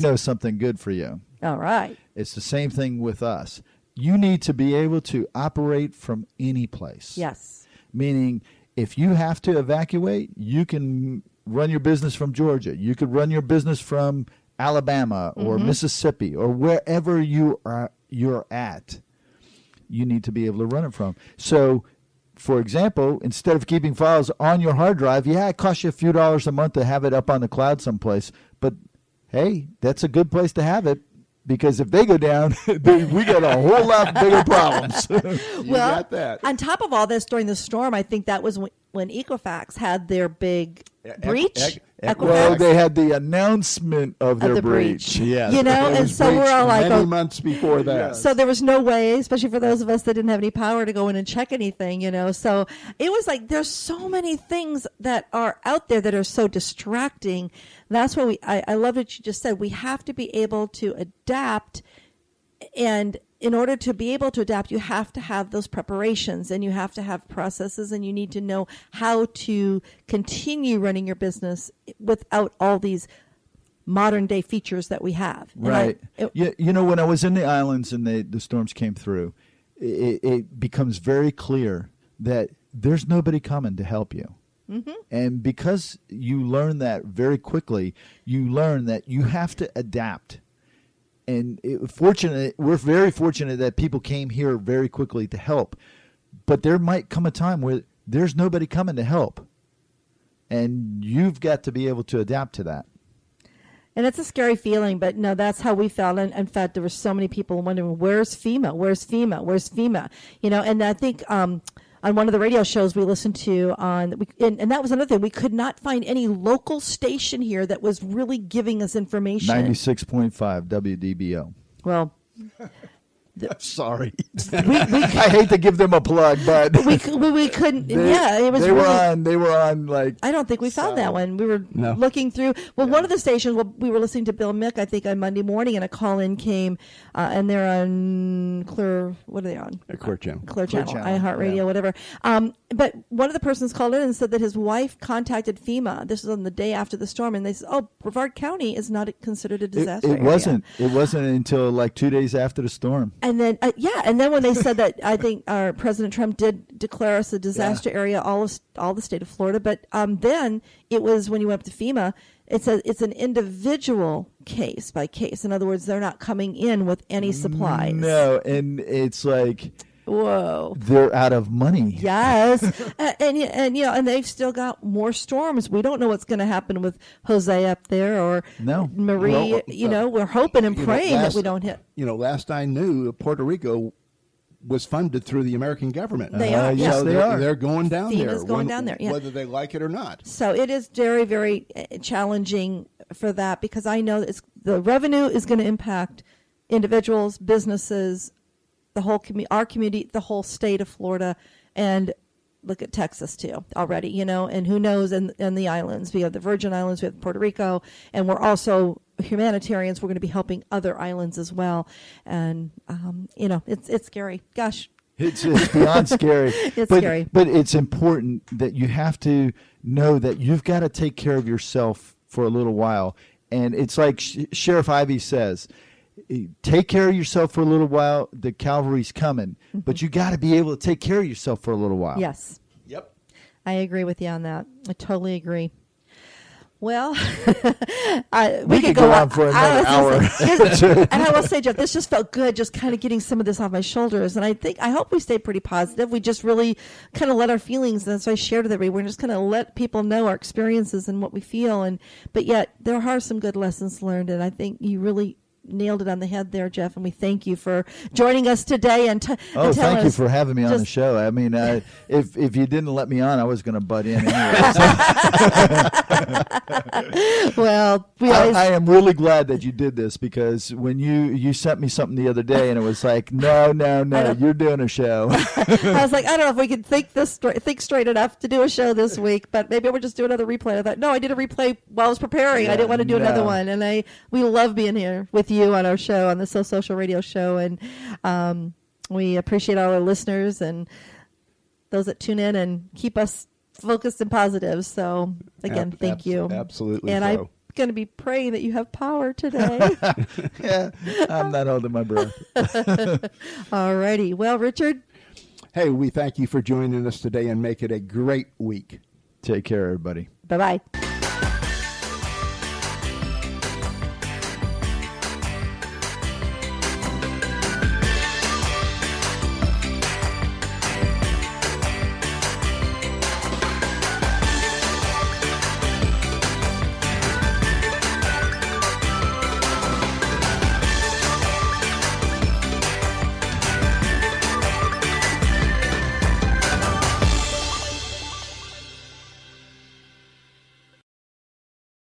know something good for you. All right. It's the same thing with us. You need to be able to operate from any place. Yes. Meaning, if you have to evacuate, you can run your business from Georgia. You could run your business from Alabama or Mississippi or wherever you're at. You need to be able to run it from. So, for example, instead of keeping files on your hard drive, it costs you a few dollars a month to have it up on the cloud someplace. But, hey, that's a good place to have it. Because if they go down, we got a whole lot bigger problems. You got that. On top of all this, during the storm, I think that was when Equifax had their big breach. Well, they had the announcement of their breach. Yes. And so we're all like, many months before that. So there was no way, especially for those of us that didn't have any power to go in and check anything, So it was like there's so many things that are out there that are so distracting. That's why I love what you just said. We have to be able to adapt, and in order to be able to adapt, you have to have those preparations and you have to have processes, and you need to know how to continue running your business without all these modern day features that we have. Right. When I was in the islands and the storms came through, it becomes very clear that there's nobody coming to help you. Mm-hmm. And because you learn that very quickly, you learn that you have to adapt. And we're very fortunate that people came here very quickly to help. But there might come a time where there's nobody coming to help. And you've got to be able to adapt to that. And it's a scary feeling, but no, that's how we felt. And in fact, there were so many people wondering, where's FEMA? Where's FEMA? Where's FEMA? And I think on one of the radio shows we listened to and that was another thing. We could not find any local station here that was really giving us information. 96.5 WDBO. Well, sorry. I hate to give them a plug, but we couldn't. It was. They were on like. I don't think we found that one. We were looking through. Well, one of the stations. Well, we were listening to Bill Mick, I think, on Monday morning, and a call in came, and they're on Clear. What are they on? Clear Channel. Clear Channel. iHeartRadio, whatever. But one of the persons called in and said that his wife contacted FEMA. This was on the day after the storm, and they said, "Oh, Brevard County is not considered a disaster area." It wasn't until like 2 days after the storm. And then, and then when they said that, I think our President Trump did declare us a disaster area, all the state of Florida. But then it was when you went up to FEMA, it's an individual case by case. In other words, they're not coming in with any supplies. No, and it's like, whoa, they're out of money. Yes, and they've still got more storms. We don't know what's going to happen with Jose up there or Marie. Well, we're hoping and praying that we don't hit. Last I knew, Puerto Rico was funded through the American government. They are. Yes, so they are. They're going down there. FEMA's going down there, whether they like it or not. So it is very, very challenging for that, because I know the revenue is going to impact individuals, businesses, the whole our community, the whole state of Florida, and look at Texas too already, and who knows, and the islands. We have the Virgin Islands, we have Puerto Rico, and we're also humanitarians. We're going to be helping other islands as well. And, it's scary. Gosh. It's beyond scary. Scary. But it's important that you have to know that you've got to take care of yourself for a little while. And it's like Sheriff Ivey says, take care of yourself for a little while. The cavalry's coming, but you got to be able to take care of yourself for a little while. Yes. Yep. I agree with you on that. I totally agree. Well, we could go on for another hour. And I will say, Jeff, this just felt good, just kind of getting some of this off my shoulders. And I hope we stay pretty positive. We just really kind of let our feelings, and so I shared with everybody, we're just going to let people know our experiences and what we feel. But yet there are some good lessons learned, and I think you really nailed it on the head there, Jeff, and we thank you for joining us today. Thank you for having me on the show. I mean, if you didn't let me on, I was going to butt in anyway. Well, I am really glad that you did this, because when you sent me something the other day, and it was like, no, you're doing a show. I was like, I don't know if we can think straight enough to do a show this week, but maybe we'll just do another replay. I thought, no, I did a replay while I was preparing. I didn't want to do another one, and we love being here with you on our show, on the So Social Radio Show, and we appreciate all our listeners and those that tune in and keep us focused and positive. So again, thank you. Absolutely. And going to be praying that you have power today. Yeah, I'm not holding my breath. All righty. Well, Richard. Hey, we thank you for joining us today and make it a great week. Take care, everybody. Bye-bye.